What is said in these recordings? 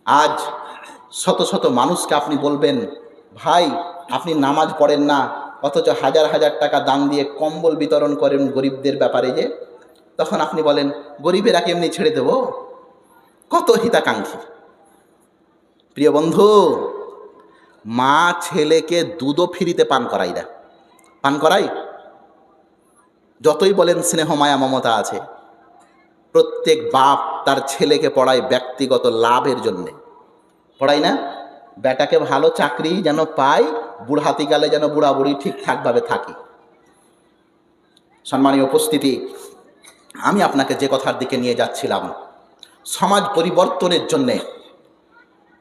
আজ শত শত মানুষকে আপনি বলবেন, ভাই আপনি নামাজ পড়েন না, অথচ হাজার হাজার টাকা দান দিয়ে কম্বল বিতরণ করেন গরিবদের ব্যাপারে, যে তখন আপনি বলেন গরিবেরা কি এমনি ছেড়ে দেব? কত হিতাকাঙ্ক্ষী। প্রিয় বন্ধু, মা ছেলেকে দুধও ফ্রিতে পান করাই না, পান করাই। যতই বলেন স্নেহ মায়া মমতা আছে, প্রত্যেক বাপ তার ছেলেকে পড়ায় ব্যক্তিগত লাভের জন্যে, পড়াই না? বেটাকে ভালো চাকরি যেন পায়, বুড়হাতিকালে যেন বুড়া বুড়ি ঠিকঠাকভাবে থাকি। সম্মানীয় উপস্থিতি, আমি আপনাকে যে কথার দিকে নিয়ে যাচ্ছিলাম, সমাজ পরিবর্তনের জন্যে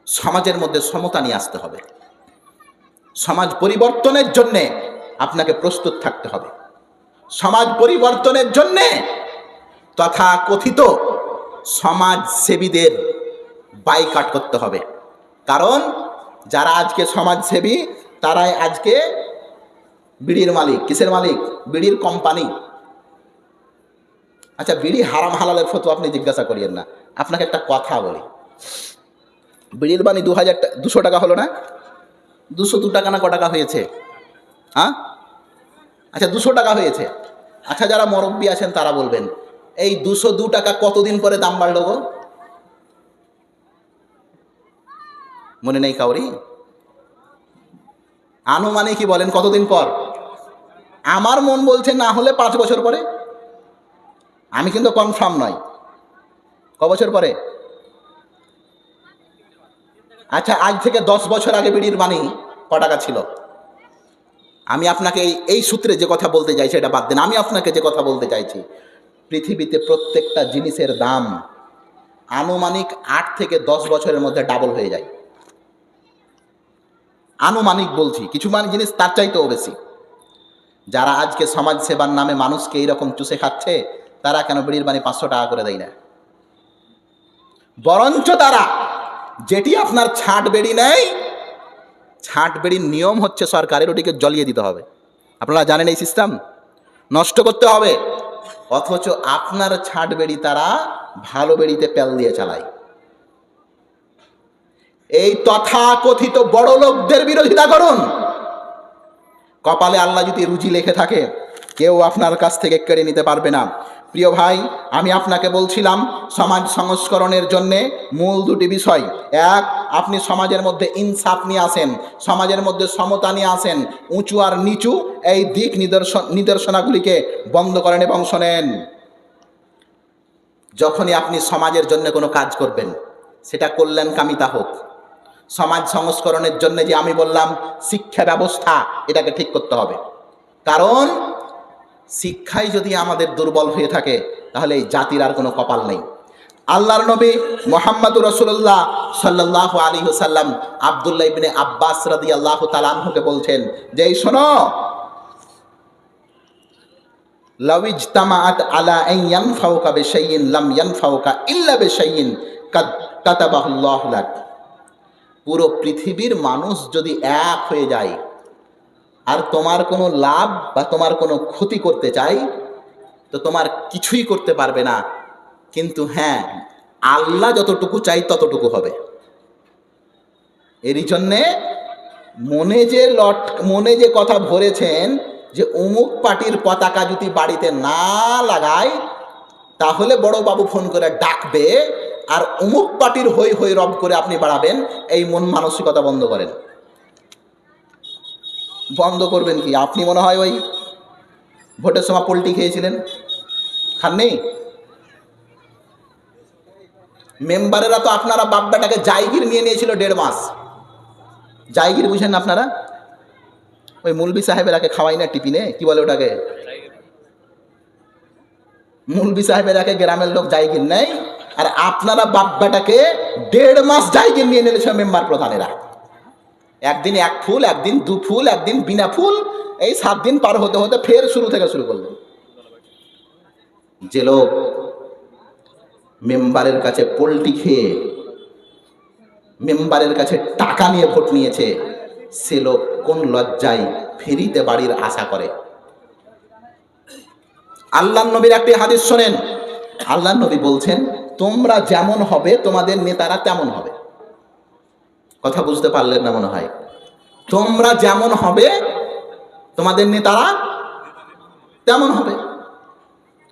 সমাজের মধ্যে সমতা নিয়ে আসতে হবে। সমাজ পরিবর্তনের জন্যে আপনাকে প্রস্তুত থাকতে হবে। সমাজ পরিবর্তনের জন্যে তথাকথিত সমাজসেবীদের বাইকাট করতে হবে। কারণ যারা আজকে সমাজসেবী তারাই আজকে বিড়ির মালিক। কিসের মালিক? বিড়ির কোম্পানি। আচ্ছা, বিড়ি হারাম হালালের ফতোয়া আপনি জিজ্ঞাসা করিয়েন না। আপনাকে একটা কথা বলি, বিড়ির বানি 200 টাকা হলো না? 202 টাকা না ক টাকা হয়েছে? হ্যাঁ, আচ্ছা 200 টাকা হয়েছে। আচ্ছা, যারা মুরব্বী আছেন তারা বলবেন, এই 202 টাকা কতদিন পরে দাম বাড়লো গো? মনে নেই কাউরি? আনুমানিক কি বলেন কতদিন পর? আমার মন বলছে না হলে 5 বছর পরে। আমি কিন্তু কনফার্ম নয়। ক বছর পরে? আচ্ছা, আজ থেকে 10 বছর আগে বিড়ির বানি ক টাকা ছিল? আমি আপনাকে এই সূত্রে যে কথা বলতে চাইছি এটা বাদ দেন। আমি আপনাকে যে কথা বলতে চাইছি, পৃথিবীতে প্রত্যেকটা জিনিসের দাম আনুমানিক 8 থেকে 10 বছরের মধ্যে ডাবল হয়ে যায়। আনুমানিক বলছি, কিছু জিনিস তার চাইতেও বেশি। যারা আজকে সমাজ সেবার নামে মানুষকে এইরকম চুষে খাচ্ছে, তারা কেন বিড়ির বানি 500 টাকা করে দেয় না? বরঞ্চ তারা যেটি আপনার ছাঁট বেড়ি নেয়, ছাঁট বেড়ির নিয়ম হচ্ছে সরকারের ওটিকে জ্বলিয়ে দিতে হবে। আপনারা জানেন এই সিস্টেম, নষ্ট করতে হবে। অথচ আপনার ছাঁট বেড়ি তারা ভালো বেড়িতে পেল দিয়ে চালায়। এই তথাকথিত বড় লোকদের বিরোধিতা করুন। কপালে আল্লাহ যদি রুজি লেখে থাকে, কেউ আপনার কাছ থেকে কেড়ে নিতে পারবে না। প্রিয় ভাই, আমি আপনাকে বলছিলাম সমাজ সংস্করণের জন্যে মূল দুটি বিষয়। এক, আপনি সমাজের মধ্যে ইনসাফ নিয়ে আসেন, সমাজের মধ্যে সমতা নিয়ে আসেন। উঁচু আর নিচু এই দিক নির্দেশনাগুলিকে বন্ধ করেন এবং শোনেন। যখনই আপনি সমাজের জন্য কোনো কাজ করবেন, সেটা কল্যাণকামিতা হোক, সমাজ সংস্করণের জন্য যে আমি বললাম শিক্ষা ব্যবস্থা, এটাকে ঠিক করতে হবে। কারণ শিক্ষাই যদি আমাদের দুর্বল হয়ে থাকে, তাহলে এই জাতির আর কোনো কপাল নেই। আল্লাহর নবী মুহাম্মদুর রাসূলুল্লাহ সাল্লাল্লাহু আলাইহি ওয়াসাল্লাম আব্দুল্লাহ ইবনে আব্বাস রাদিয়াল্লাহু তাআলা আনহুকে বলছেন যে, এই শোনো, লাউ ইজতামাআত আলা আন ইয়ানফাউকা বিশাইইন লাম ইয়ানফাউকা ইল্লা বিশাইইন কাতাবাহুল্লাহু লাক। পুরো পৃথিবীর মানুষ যদি এক হয়ে যায় আর তোমার কোনো লাভ বা তোমার কোনো ক্ষতি করতে চাই, তো তোমার কিছুই করতে পারবে না। কিন্তু হ্যাঁ, আল্লাহ যতটুকু চাই ততটুকু হবে। এরই জন্যে মনে যে কথা ভরেছেন যে অমুক পার্টির পতাকা যদি বাড়িতে না লাগায় তাহলে বড় বাবু ফোন করে ডাকবে, আর অমুক পার্টির হই হই রব করে আপনি বাড়াবেন, এই মন মানসিকতা বন্ধ করেন। বন্ধ করবেন কি? আপনি মনে হয় ওই ভোটের সময় পোল্টি খেয়েছিলেন, খাননি? মেম্বারেরা তো আপনারা বাপটাকে জায়গির নিয়ে নিয়েছিল 1.5 মাস। জায়গির বুঝেন না আপনারা? ওই মুলবি সাহেবেরাকে খাওয়াই না টিফিনে, কি বলে ওটাকে? মুলবি সাহেবেরাকে গ্রামের লোক জায়গির নেয়, আর আপনারা বাপটাকে 1.5 মাস জায়গির নিয়ে নিয়েছিল মেম্বার প্রধানেরা। একদিন 1 ফুল, একদিন 2 ফুল, একদিন বিনা ফুল, এই 7 দিন পার হতে হতে ফের শুরু থেকে শুরু করলেন। যে লোক মেম্বারের কাছে পোল্টি খেয়ে মেম্বারের কাছে টাকা নিয়ে ভোট নিয়েছে, সে লোক কোন লজ্জায় ফেরিতে বাড়ির আশা করে? আল্লাহর নবীর একটি হাদিস শোনেন। আল্লাহর নবী বলছেন, তোমরা যেমন হবে তোমাদের নেতারা তেমন হবে। কথা বুঝতে পারলেন না মনে হয়। তোমরা যেমন হবে তোমাদের নেতারা তেমন হবে,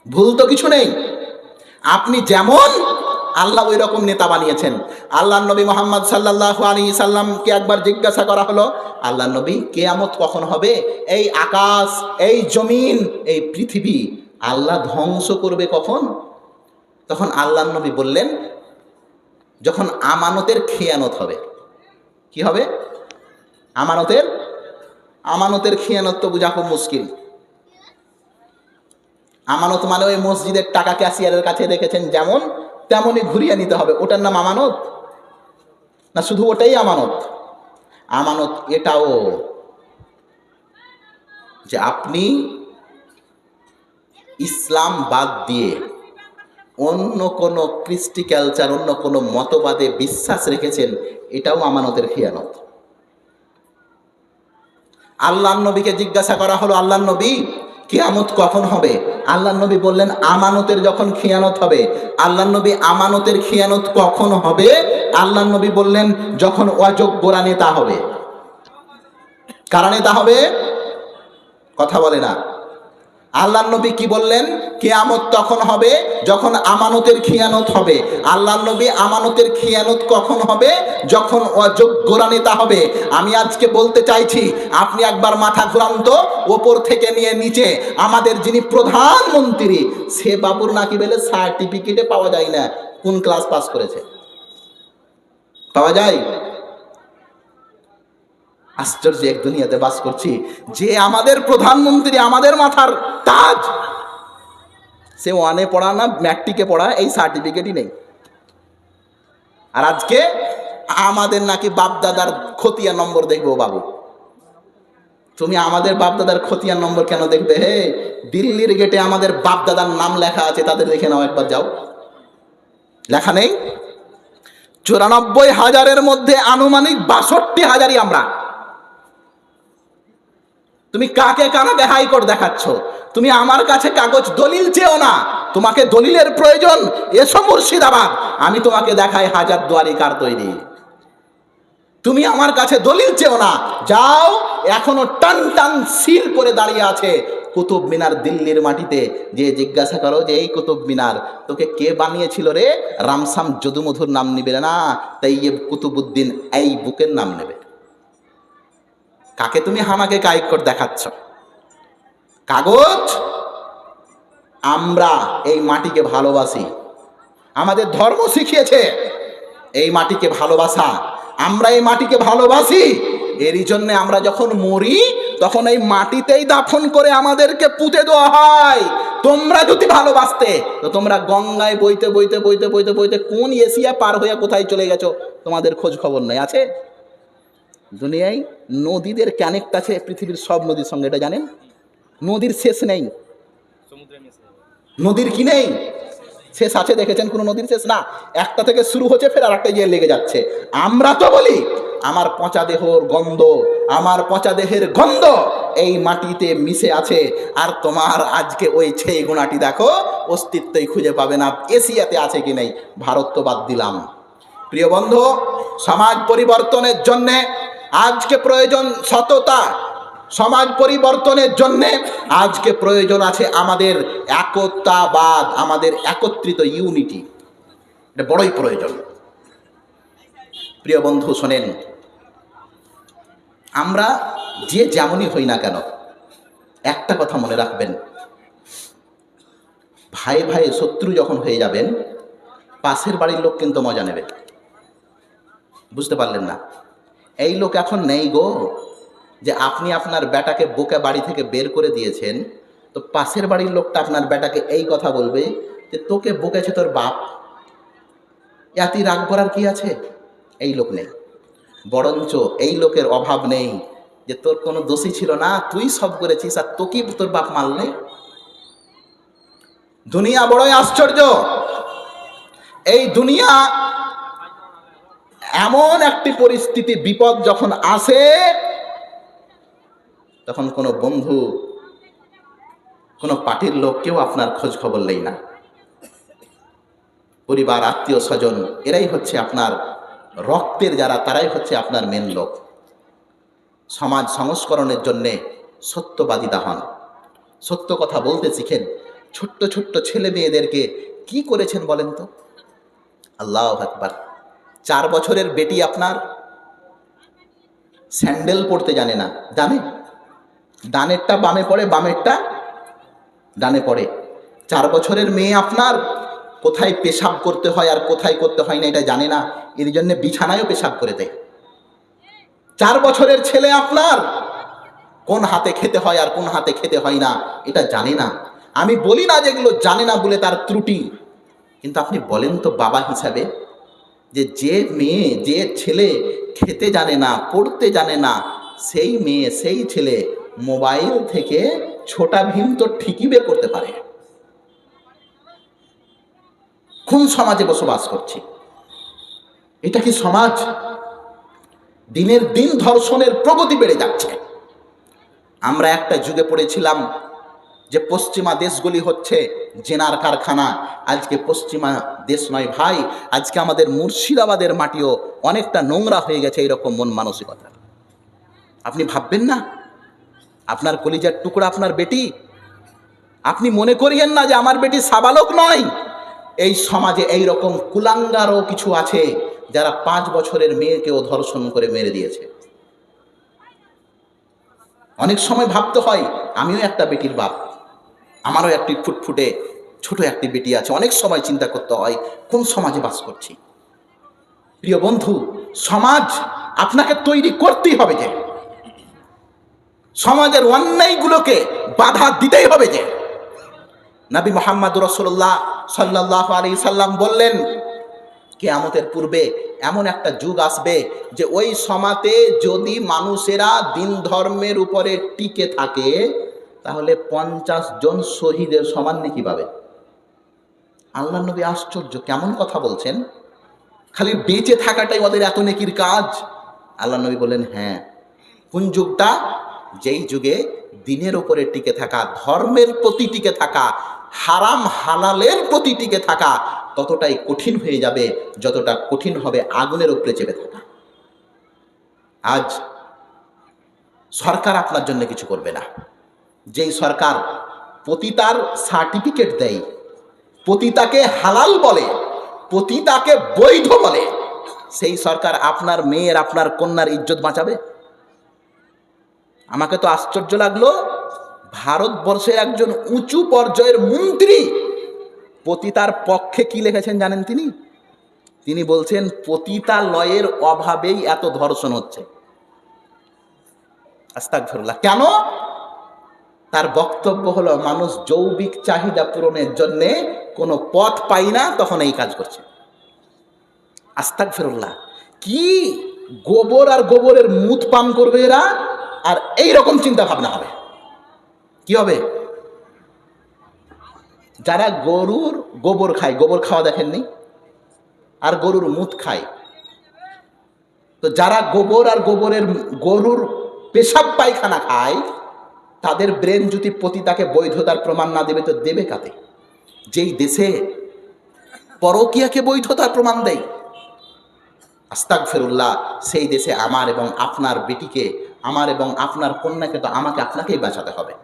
ভুল তো কিছু নেই। আপনি যেমন আল্লাহ ওই রকম নেতা বানিয়েছেন। আল্লাহ নবী মোহাম্মদ সাল্লাল্লাহু আলাইহি সাল্লামকে একবার জিজ্ঞাসা করা হলো, আল্লাহ নবী কিয়ামত কখন হবে? এই আকাশ, এই জমিন, এই পৃথিবী আল্লাহ ধ্বংস করবে কখন? তখন আল্লাহ নবী বললেন, যখন আমানতের খেয়ানত হবে। কি হবে? আমানতের খেয়ানত তো বোঝা খুব মুশকিল। আমানত মানে ওই মসজিদের টাকা ক্যাশিয়ারের কাছে রেখেছেন যেমন তেমনই ঘুরিয়ে নিতে হবে, ওটার নাম আমানত? না শুধু ওটাই আমানত? আমানত এটাও যে আপনি ইসলাম বাদ দিয়ে অন্য কোনো কৃষ্টি কালচার, অন্য কোনো মতবাদে বিশ্বাস রেখেছেন, এটাও আমানতের খেয়ানত। আল্লাহ নবীকে জিজ্ঞাসা করা হলো, আল্লাহ নবী কিয়ামত কখন হবে? আল্লাহ নবী বললেন, আমানতের যখন খিয়ানত হবে। আল্লাহ নবী আমানতের খিয়ানত কখন হবে? আল্লাহ নবী বললেন, যখন অযোগ্যরা নেতা হবে। কারা নেতা হবে? কথা বলে না। আল্লাহ নবী কি বললেন? কিয়ামত তখন হবে যখন আমানতের খিয়ানত হবে। আল্লাহ নবী আমানতের খিয়ানত কখন হবে? যখন অযোগ্যরা নেতা হবে। আমি আজকে বলতে চাইছি, আপনি একবার মাথা ঘুরান তো, ওপর থেকে নিয়ে নিচে আমাদের যিনি প্রধানমন্ত্রী, সে বাবুর নাকি বলে সার্টিফিকেটে পাওয়া যায় না কোন ক্লাস পাস করেছে। পাওয়া যায়? আশ্চর্য এক দুনিয়াতে বাস করছি, যে আমাদের প্রধানমন্ত্রী, আমাদের মাথার তাজ, সে ওয়ানে পড়া না ম্যাট্রিকে পড়া, এই সার্টিফিকেটই নেই। আর আজকে আমাদের নাকি বাপদাদার খতিয়ান নম্বর দেখবো। বাবু, তুমি আমাদের বাপদাদার খতিয়ান নম্বর কেন দেখবে? হে, দিল্লির গেটে আমাদের বাপদাদার নাম লেখা আছে, তাদের দেখে নাও একবার, যাও। লেখা নেই? 94,000-এর মধ্যে আনুমানিক 62,000-ই আমরা। তুমি কাকে কানাডে হাইকোর্ট দেখাচ্ছ? তুমি আমার কাছে কাগজ দলিল চেও না, তোমাকে দলিলের প্রয়োজন, এসো মুর্শিদাবাদ, আমি তোমাকে দেখাই হাজারদুয়ারি কার তৈরি। তুমি আমার কাছে দলিল চেও না, যাও। এখনো টান টান সিল করে দাঁড়িয়ে আছে কুতুব মিনার দিল্লির মাটিতে, যে জিজ্ঞাসা করো যে এই কুতুব মিনার তোকে কে বানিয়েছিল রে? রামসাম যদুমধুর নাম নিবে না, তাইয়েব কুতুবুদ্দিন এই বুকের নাম নেবে। কাকে তুমি হামাকে কাইকর দেখাচ্ছ? কাগজ। আমরা এই মাটিকে ভালোবাসি, আমাদের ধর্ম শিখিয়েছে এই মাটিকে ভালোবাসা। আমরা এই মাটিকে ভালোবাসি, এরই জন্য আমরা যখন মরি তখন এই মাটিতেই দাফন করে আমাদেরকে পুঁতে দেওয়া হয়। তোমরা যদি ভালোবাসতে তো তোমরা গঙ্গায় বইতে বইতে বইতে বইতে বইতে কোন এশিয়া পার হয়ে কোথায় চলে গেছো, তোমাদের খোঁজ খবর নেই। আছে দুনিয়ায় নদীদের কানেক্ট আছে পৃথিবীর সব নদীর সঙ্গে, এটা জানেন? নদীর শেষ নেই। নদীর কি নেই? শেষ আছে দেখেছেন কোনো নদীর শেষ? না, একটা থেকে শুরু হচ্ছে ফের আর একটা গিয়ে লেগে যাচ্ছে। আমরা তো বলি আমার পচা দেহর গন্ধ, আমার পচা দেহের গন্ধ এই মাটিতে মিশে আছে। আর তোমার আজকে ওই ছেই গুণাটি দেখো, অস্তিত্বই খুঁজে পাবে না। এশিয়াতে আছে কি নেই, ভারত তো বাদ দিলাম। প্রিয় বন্ধু, সমাজ পরিবর্তনের জন্যে আজকে প্রয়োজন সততা। সমাজ পরিবর্তনের জন্যে আজকে প্রয়োজন আছে আমাদের একতাবাদ, আমাদের একত্রিত ইউনিটি, এটা বড়ই প্রয়োজন। প্রিয় বন্ধু শোনেন, আমরা যে যেমনই হই না কেন, একটা কথা মনে রাখবেন, ভাই ভাই শত্রু যখন হয়ে যাবেন, পাশের বাড়ির লোক কিন্তু মজা নেবে। বুঝতে পারলেন না? এই লোক এখন নেই গো, যে আপনি আপনার বেটাকে বোকা বাড়ি থেকে বের করে দিয়েছেন, তো পাশের বাড়ির লোকটা আপনার বেটাকে এই কথা বলবে যে তোকে বকেছে তোর বাপ, এতই রাগ করার কি আছে? এই লোক নেই। বরঞ্চ এই লোকের অভাব নেই যে তোর কোনো দোষী ছিল না, তুই সব করেছিস, আর তোকে তোর বাপ মারলে। দুনিয়া বড়ই আশ্চর্য। এই দুনিয়া এমন একটি পরিস্থিতি, বিপদ যখন আসে তখন কোনো বন্ধু, কোনো পার্টির লোক কেউ আপনার খোঁজ খবর নেই না। পরিবার, আত্মীয় স্বজন, এরাই হচ্ছে আপনার রক্তের যারা, তারাই হচ্ছে আপনার মেন লোক। সমাজ সংস্করণের জন্যে সত্যবাদিতা হন, সত্য কথা বলতে শিখেন। ছোট্ট ছোট্ট ছেলে মেয়েদেরকে কি করেছেন বলেন তো? আল্লাহু আকবার। 4 বছরের বেটি আপনার স্যান্ডেল পরতে জানে না, জানে? ডানেরটা বামে পড়ে, বামেরটা ডানে পড়ে। 4 বছরের মেয়ে আপনার কোথায় পেশাব করতে হয় আর কোথায় করতে হয় না এটা জানে না, এর জন্য বিছানায়ও পেশাব করে দেয়। 4 বছরের ছেলে আপনার কোন হাতে খেতে হয় আর কোন হাতে খেতে হয় না এটা জানে না। আমি বলি না যেগুলো জানে না বলে তার ত্রুটি, কিন্তু আপনি বলেন তো বাবা হিসাবে, যে মেয়ে যে ছেলে খেতে জানে না, পড়তে জানে না, সেই মেয়ে সেই ছেলে মোবাইল থেকে ছোটা ভীম তো ঠিকই বের করতে পারে। কোন সমাজে বসবাস করছি? এটা কি সমাজ? দিনের দিন ধর্ষণের প্রগতি বেড়ে যাচ্ছে। আমরা একটা যুগে পড়েছিলাম যে পশ্চিমা দেশগুলি হচ্ছে জেনার কারখানা। আজকে পশ্চিমা দেশ নয় ভাই, আজকে আমাদের মুর্শিদাবাদের মাটিও অনেকটা নোংরা হয়ে গেছে এইরকম মন মানসিকতা। আপনি ভাববেন না আপনার কলিজার টুকরা আপনার বেটি, আপনি মনে করিয়েন না যে আমার বেটি সাবালক নয়। এই সমাজে এই রকম কুলাঙ্গারও কিছু আছে যারা 5 বছরের মেয়েকেও ধর্ষণ করে মেরে দিয়েছে। অনেক সময় ভাবতে হয় আমিও একটা বেটির বাপ, আমারও একটি ফুটফুটে ছোট একটি বেটি আছে। অনেক সময় চিন্তা করতে হয় কোন সমাজে বাস করছি। প্রিয় বন্ধু, সমাজ আপনাকে তৈরি করতেই হবে, যে সমাজের অন্যায়গুলোকে বাধা দিতেই হবে। যে নবী মুহাম্মদ রাসূলুল্লাহ সাল্লাল্লাহু আলাইহি সাল্লাম বললেন, কিয়ামতের পূর্বে এমন একটা যুগ আসবে যে ওই সমাজে যদি মানুষেরা দিন ধর্মের উপরে টিকে থাকে তাহলে 50 জন শহীদের সমান নেকি পাবে। আল্লাহ নবী আশ্চর্য, কেমন কথা বলছেন? খালি বেঁচে থাকাটাই ওদের এত নেকির কাজ? আল্লাহ নবী বলেন, হ্যাঁ। কোন যুগটা? যেই যুগে দিনের উপরে টিকে থাকা, ধর্মের প্রতি টিকে থাকা, হারাম হালালের প্রতি টিকে থাকা ততটাই কঠিন হয়ে যাবে যতটা কঠিন হবে আগুনের উপরে চেপে থাকা। আজ সরকার আপনার জন্য কিছু করবে না। যেই সরকার পতিতার সার্টিফিকেট দেয়, পতিতাকে হালাল বলে, পতিতাকে বৈধ বলে, সেই সরকার আপনার মেয়ের আপনার কন্যার ইজ্জত বাঁচাবে? আমাকে তো আশ্চর্য লাগলো, ভারতবর্ষের একজন উঁচু পর্যায়ের মন্ত্রী পতিতার পক্ষে কি লিখেছেন জানেন? তিনি বলছেন পতিতালয়ের অভাবেই এত ধর্ষণ হচ্ছে। আস্তাগফিরুল্লাহ। কেন? তার বক্তব্য হলো মানুষ যৌবিক চাহিদা পূরণের জন্য কোনো পথ পাই না, তখন এই কাজ করছে। আস্তাগফিরুল্লাহ। কি গোবর আর গোবরের মুত পান করবে এরা, আর এই রকম চিন্তা ভাবনা হবে। কি হবে? যারা গরুর গোবর খায়, গোবর খাওয়া দেখেননি, আর গরুর মুত খায়, তো যারা গোবর আর গরুর পেশাব পায়খানা খায় তাদের ব্রেন যদি পতিতাকে বৈধতার প্রমাণ না দেবে তো দেবে কাতে? যেই দেশে পরকীয়াকে বৈধতার প্রমাণ দেয়, আস্তাগফিরুল্লাহ, সেই দেশে আমার এবং আপনার বেটিকে, আমার এবং আপনার কন্যাকে তো আমাকে আপনাকেই বাঁচাতে হবে।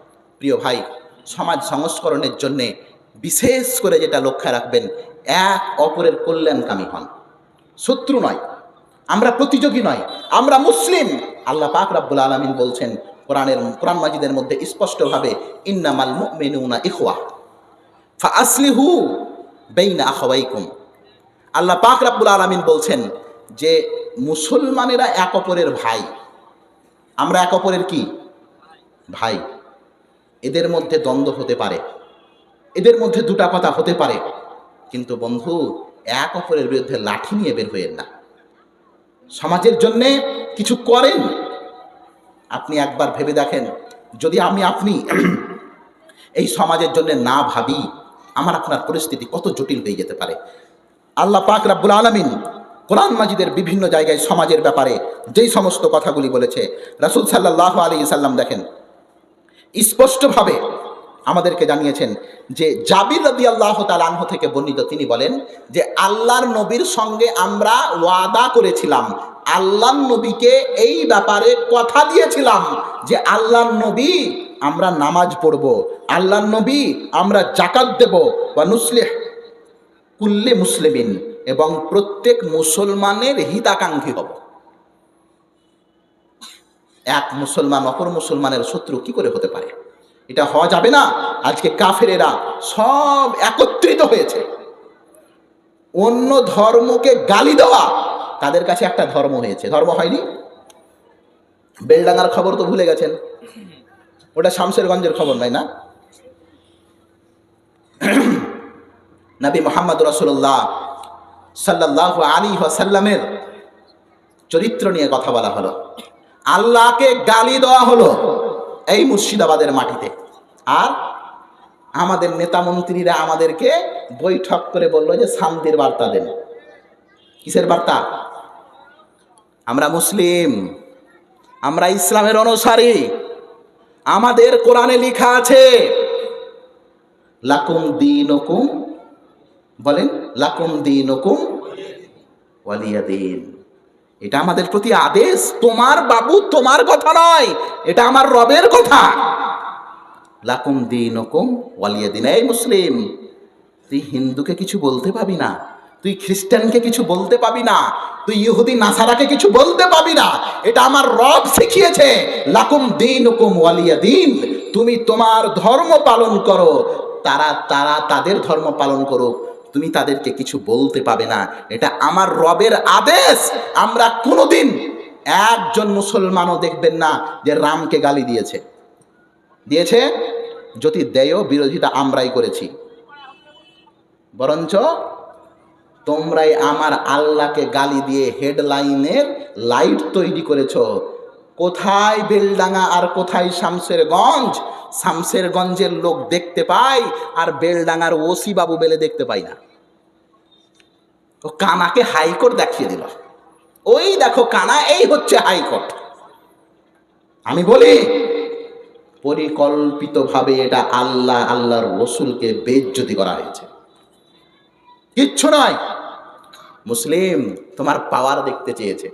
প্রিয় ভাই, সমাজ সংস্করণের জন্যে বিশেষ করে যেটা লক্ষ্য রাখবেন, এক অপরের কল্যাণকামী হন, শত্রু নয়। আমরা প্রতিযোগী নয়, আমরা মুসলিম। আল্লাহ পাক রব্বুল আলামিন বলছেন কোরআন মাজিদের মধ্যে স্পষ্টভাবে, ইন্নামাল মুমিনুনা ইখওয়া ফাআসলিহু বাইনা আখাওয়াইকুম। আল্লাহ পাক রব্বুল আলামিন বলছেন যে মুসলমানেরা এক অপরের ভাই। আমরা এক অপরের কি? ভাই। এদের মধ্যে দ্বন্দ্ব হতে পারে, এদের মধ্যে দুটা কথা হতে পারে, কিন্তু বন্ধু এক অপরের বিরুদ্ধে লাঠি নিয়ে বের হইয়েন না। সমাজের জন্যে কিছু করেন। আপনি একবার ভেবে দেখেন, যদি আপনি এই সমাজের জন্য না ভাবি, আমার আপনার পরিস্থিতি কত জটিল হয়ে যেতে পারে। আল্লাহ পাক রব্বুল আলামিন কোরআন মাজিদের বিভিন্ন জায়গায় সমাজের ব্যাপারে যেই সমস্ত কথাগুলি বলেছে, রাসূল সাল্লাল্লাহু আলাইহি সাল্লাম দেখেন স্পষ্টভাবে আমাদেরকে জানিয়েছেন যে জাবির রাদিয়াল্লাহু তাআলা আনহু থেকে বর্ণিত, তিনি বলেন যে আল্লাহর নবীর সঙ্গে আমরা ওয়াদা করেছিলাম, আল্লাহর নবীকে এই ব্যাপারে কথা দিয়েছিলাম যে আল্লাহর নবী আমরা নামাজ পড়ব, আল্লাহর নবী আমরা যাকাত দেব, ওয়া নুসলিহ কুল্লি মুসলিমিন, এবং প্রত্যেক মুসলমানের হিতাকাঙ্ক্ষী হব। এক মুসলমান অপর মুসলমানের শত্রু কি করে হতে পারে? এটা হওয়া যাবে না। আজকে কাফেরেরা সব একত্রিত হয়েছে, অন্য ধর্মকে গালি দেওয়া তাদের কাছে একটা ধর্ম হয়েছে। ধর্ম হয়নি? বেলডাঙ্গার খবর তো ভুলে গেছেন, ওটা শামশেরগঞ্জের খবর নয় না? নবী মুহাম্মদ রাসূলুল্লাহ সাল্লাল্লাহু আলাইহি ওয়াসাল্লামের চরিত্র নিয়ে কথা বলা হলো, আল্লাহকে গালি দেওয়া হলো এই মুর্শিদাবাদের মাটিতে। আর আমাদের নেতা মন্ত্রীরা আমাদেরকে বৈঠক করে বললো যে শান্তির বার্তা দেন। কিসের বার্তা? আমরা মুসলিম, আমরা ইসলামের অনুসারী, আমাদের কোরআনে লেখা আছে লাকুম দীনুকুম, বলেন লাকুম দীনুকুম ওয়ালিয়া দীন। এটা আমাদের প্রতি আদেশ, তোমার বাবু তোমার কথা নয়, এটা আমার রবের কথা। লাকুম দীনুকুম ওয়ালিয়া দীন। এই মুসলিম, তুই হিন্দুকে কিছু বলতে পাবি না, তুই খ্রিস্টানকে কিছু বলতে পাবি না, তুই ইহুদি নাসারাকে কিছু বলতে পাবি না, এটা আমার রব শিখিয়েছে। লাকুম দীনুকুম ওয়ালিয়া দীন, তুমি তোমার ধর্ম পালন করো, তারা তাদের ধর্ম পালন করুক, তুমি তাদেরকে কিছু বলতে পাবে না, এটা আমার রবের আদেশ। আমরা কোনোদিন একজন মুসলমানও দেখবেন না যে রামকে গালি দিয়েছে। যদি দেয়, বিরোধিতা আমরাই করেছি, বরঞ্চ তোমরাই আমার আল্লাহকে গালি দিয়ে হেডলাইনের লাইট তৈরি করেছ। কোথায় বেলডাঙ্গা আর কোথায় শামশেরগঞ্জ? শামশেরগঞ্জের লোক দেখতে পায় আর বেলডাঙ্গার ওসি বাবু বেলে দেখতে পাই না। ও কানাকে হাইকোর্ট দেখিয়ে দিল, ওই দেখো কানা, এই হচ্ছে হাইকোর্ট। আমি বলি পরিকল্পিতভাবে এটা আল্লাহর রসুলকে বেইজ্জতি করা হয়েছে, কিচ্ছু নয়। মুসলিম তোমার পাওয়ার দেখতে চেয়েছে,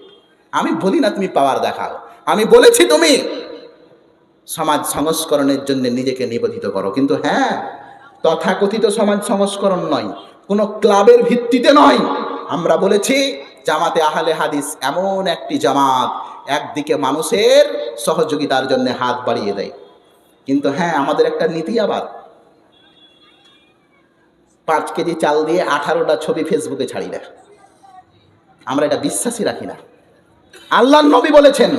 আমি বলি না তুমি পাওয়ার দেখাও, আমি বলেছি তুমি সমাজ সংস্করণের জন্য নিজেকে নিবেদিত করো। কিন্তু হ্যাঁ, তথাকথিত সমাজ সংস্করণ নয়, কোনো ক্লাবের ভিত্তিতে নয়। আমরা বলেছি জামাতে আহলে হাদিস এমন একটি জামাত, একদিকে মানুষের সহযোগিতার জন্য হাত বাড়িয়ে দেয়, কিন্তু হ্যাঁ, আমাদের একটা নীতি আবার 5 কেজি চাল দিয়ে 18টা ছবি ফেসবুকে ছাড়ি না। আমরা এটা বিশ্বাসই রাখি না। আল্লাহর নবী বলেছেন